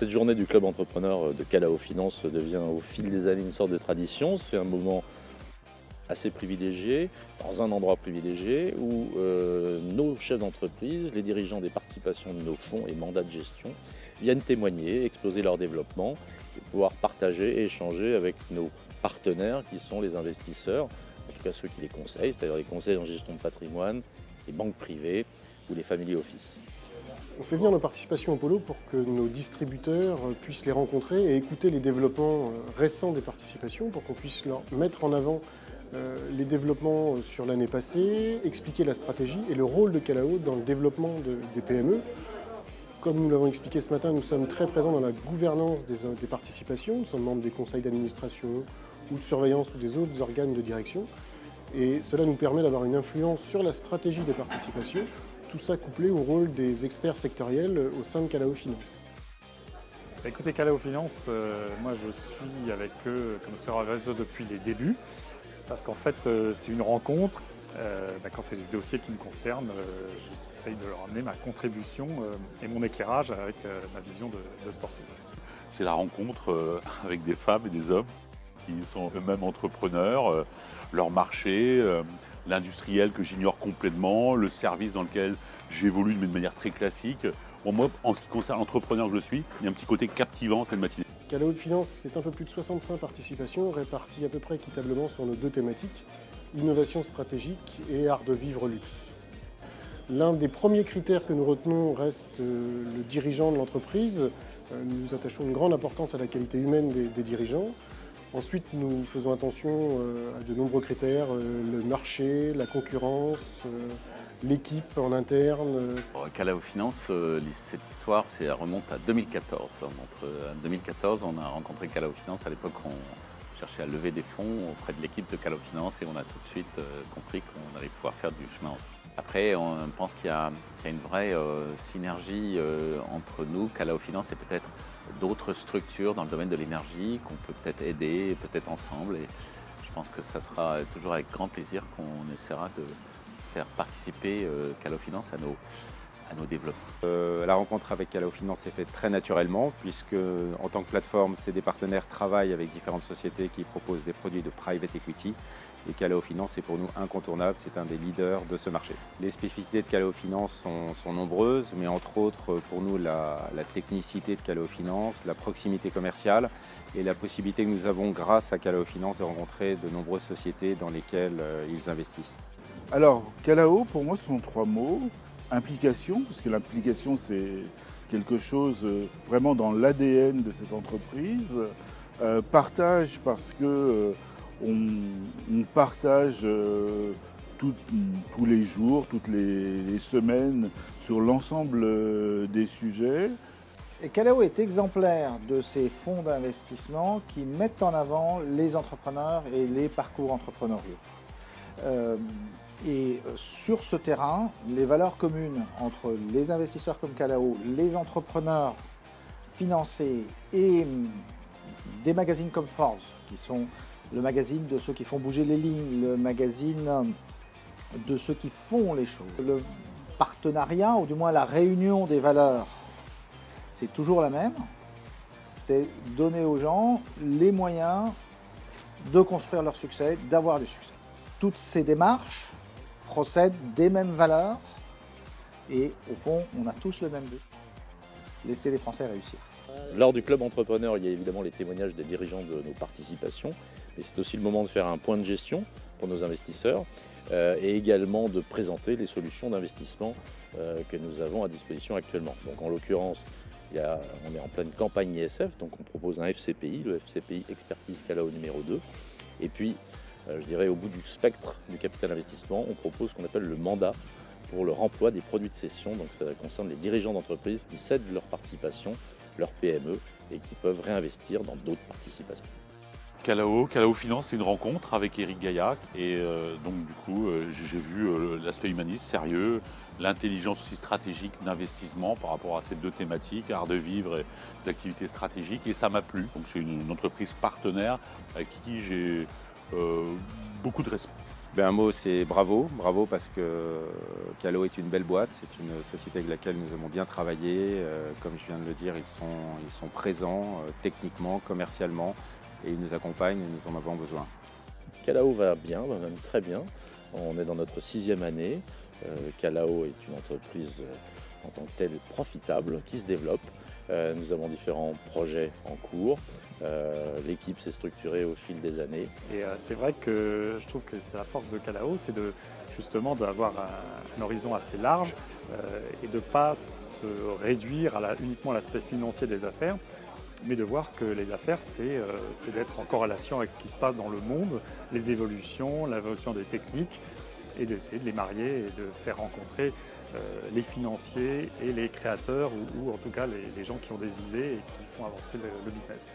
Cette journée du club entrepreneur de Calao Finance devient au fil des années une sorte de tradition. C'est un moment assez privilégié, dans un endroit privilégié, où nos chefs d'entreprise, les dirigeants des participations de nos fonds et mandats de gestion viennent témoigner, exposer leur développement, et pouvoir partager et échanger avec nos partenaires qui sont les investisseurs, en tout cas ceux qui les conseillent, c'est-à-dire les conseils en gestion de patrimoine, les banques privées ou les family office. On fait venir nos participations au Polo pour que nos distributeurs puissent les rencontrer et écouter les développements récents des participations, pour qu'on puisse leur mettre en avant les développements sur l'année passée, expliquer la stratégie et le rôle de Calao dans le développement des PME. Comme nous l'avons expliqué ce matin, nous sommes très présents dans la gouvernance des participations. Nous sommes membres des conseils d'administration ou de surveillance ou des autres organes de direction. Et cela nous permet d'avoir une influence sur la stratégie des participations, tout ça couplé au rôle des experts sectoriels au sein de Calao Finance. Écoutez, Calao Finance, moi je suis avec eux comme réseau depuis les débuts, parce qu'en fait c'est une rencontre. Quand c'est des dossiers qui me concernent, j'essaye de leur amener ma contribution et mon éclairage avec ma vision de sportif. C'est la rencontre avec des femmes et des hommes qui sont eux-mêmes entrepreneurs, leur marché, l'industriel que j'ignore complètement, le service dans lequel j'évolue de manière très classique. Bon, moi, en ce qui concerne l'entrepreneur que je suis, il y a un petit côté captivant cette matinée. Calao Finance, c'est un peu plus de 65 participations réparties à peu près équitablement sur nos deux thématiques, innovation stratégique et art de vivre luxe. L'un des premiers critères que nous retenons reste le dirigeant de l'entreprise. Nous attachons une grande importance à la qualité humaine des dirigeants. Ensuite, nous faisons attention à de nombreux critères, le marché, la concurrence, l'équipe en interne. Calao Finance, cette histoire, ça remonte à 2014. En 2014, on a rencontré Calao Finance. À l'époque, on cherchait à lever des fonds auprès de l'équipe de Calao Finance et on a tout de suite compris qu'on allait pouvoir faire du chemin ensemble. Après, on pense qu'il y a une vraie synergie entre nous, Calao Finance, et peut-être d'autres structures dans le domaine de l'énergie qu'on peut peut-être aider, peut-être ensemble. Et je pense que ça sera toujours avec grand plaisir qu'on essaiera de faire participer Calao Finance à nos développements. La rencontre avec Calao Finance s'est faite très naturellement, puisque en tant que plateforme, ces partenaires travaillent avec différentes sociétés qui proposent des produits de private equity. Et Calao Finance est pour nous incontournable, c'est un des leaders de ce marché. Les spécificités de Calao Finance sont nombreuses, mais entre autres pour nous la technicité de Calao Finance, la proximité commerciale et la possibilité que nous avons grâce à Calao Finance de rencontrer de nombreuses sociétés dans lesquelles ils investissent. Alors, Calao, pour moi, ce sont trois mots. Implication, parce que l'implication, c'est quelque chose vraiment dans l'ADN de cette entreprise. Partage, parce que on partage tous les jours, toutes les semaines, sur l'ensemble des sujets. Et Calao est exemplaire de ces fonds d'investissement qui mettent en avant les entrepreneurs et les parcours entrepreneuriaux. Et sur ce terrain, les valeurs communes entre les investisseurs comme Calao, les entrepreneurs financés et des magazines comme Forbes, qui sont le magazine de ceux qui font bouger les lignes, le magazine de ceux qui font les choses. Le partenariat, ou du moins la réunion des valeurs, c'est toujours la même. C'est donner aux gens les moyens de construire leur succès, d'avoir du succès. Toutes ces démarches procèdent des mêmes valeurs et au fond, on a tous le même but, laisser les Français réussir. Lors du club entrepreneur, il y a évidemment les témoignages des dirigeants de nos participations, mais c'est aussi le moment de faire un point de gestion pour nos investisseurs et également de présenter les solutions d'investissement que nous avons à disposition actuellement. Donc en l'occurrence, on est en pleine campagne ISF, donc on propose un FCPI, le FCPI Expertise Calao numéro 2. Et puis, je dirais au bout du spectre du capital investissement, on propose ce qu'on appelle le mandat pour le remploi des produits de cession. Donc ça concerne les dirigeants d'entreprises qui cèdent leur participation, leur PME, et qui peuvent réinvestir dans d'autres participations. Calao Finance, c'est une rencontre avec Éric Gaillac et donc du coup j'ai vu l'aspect humaniste, sérieux, l'intelligence aussi stratégique d'investissement par rapport à ces deux thématiques, art de vivre et des activités stratégiques, et ça m'a plu. Donc c'est une entreprise partenaire avec qui j'ai beaucoup de respect. Un mot, c'est bravo. Bravo parce que Calao est une belle boîte. C'est une société avec laquelle nous avons bien travaillé. Comme je viens de le dire, ils sont présents techniquement, commercialement, et ils nous accompagnent et nous en avons besoin. Calao va bien, va même très bien. On est dans notre 6e année. Calao est une entreprise en tant que telle profitable, qui se développe. Nous avons différents projets en cours. L'équipe s'est structurée au fil des années. Et c'est vrai que je trouve que c'est la force de Calao, c'est justement d'avoir un horizon assez large et de ne pas se réduire uniquement à l'aspect financier des affaires, mais de voir que les affaires, c'est d'être en corrélation avec ce qui se passe dans le monde, les évolutions, l'évolution des techniques, et d'essayer de les marier et de faire rencontrer les financiers et les créateurs, ou en tout cas les gens qui ont des idées et qui font avancer le business.